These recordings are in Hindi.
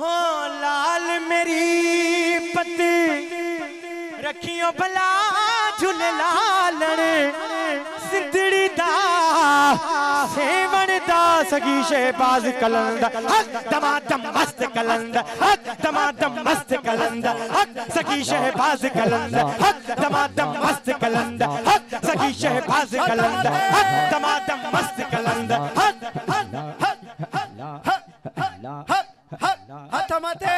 हो लाल मेरी पति रखियो भला झूले लालण सिंधड़ी दा सेवन दा सगी शहबाज कलंदर दमादम मस्त कलंदर दमादम मस्त कलंदर सगी शहबाज कलंदर दमादम मस्त कलंदर सगी शहबाज कलंदर दमादम मस्त कलंदर हथमते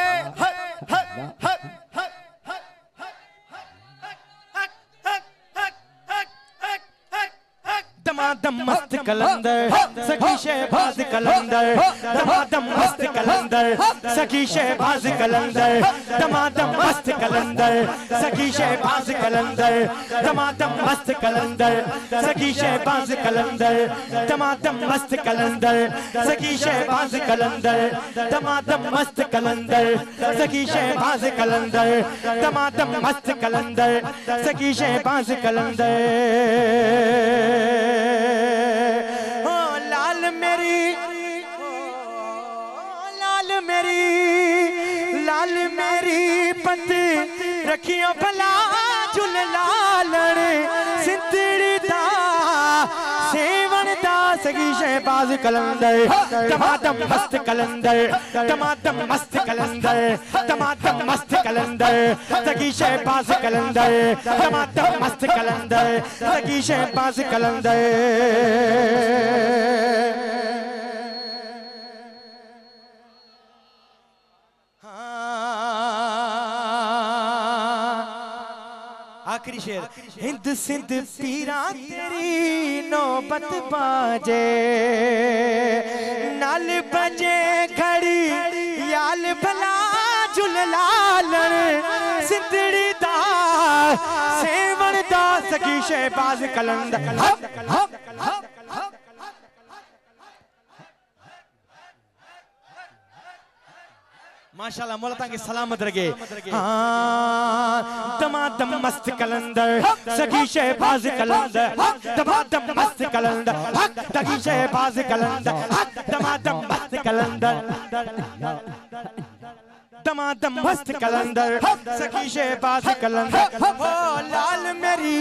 दमादम मस्त कलंदर सखी शहबाज कलंदर दमादम मस्त कलंदर सखी शहबाज कलंदर दमादम मस्त कलंदर सखी शहबाज कलंदर दमादम मस्त कलंदर सखी शहबाज कलंदर दमादम मस्त कलंदर सखी शहबाज कलंदर दमादम मस्त कलंदर सखी शहबाज कलंदर दमादम मस्त कलंदर सखी शहबाज कलंदर लाल मेरी पति रखियो भला झूल लालण सिंधड़ी दा सेवन दा सगी शहबाज कलंदर दमादम मस्त कलंदर दमादम मस्त कलंदर दमादम मस्त कलंदर सगी शहबाज कलंदर दमादम मस्त कलंदर सगी शहबाज कलंदर आखिरी शेर हिंद सिंध पीरा तेरी नौबत बाजे नाल बजे घड़ी याल भला झूल लालण सिंधड़ी दा सेवन दा सगी शहबाज कलंदर माशाल्लाह मौला ताकि सलामत रखे दमादम मस्त कलंदर सगी शहबाज कलंदर दमादम मस्त कलंदर सगी शहबाज कलंदर दमादम मस्त कलंदर दमादम मस्त कलंदर सगी शहबाज कलंदर ओ लाल मेरी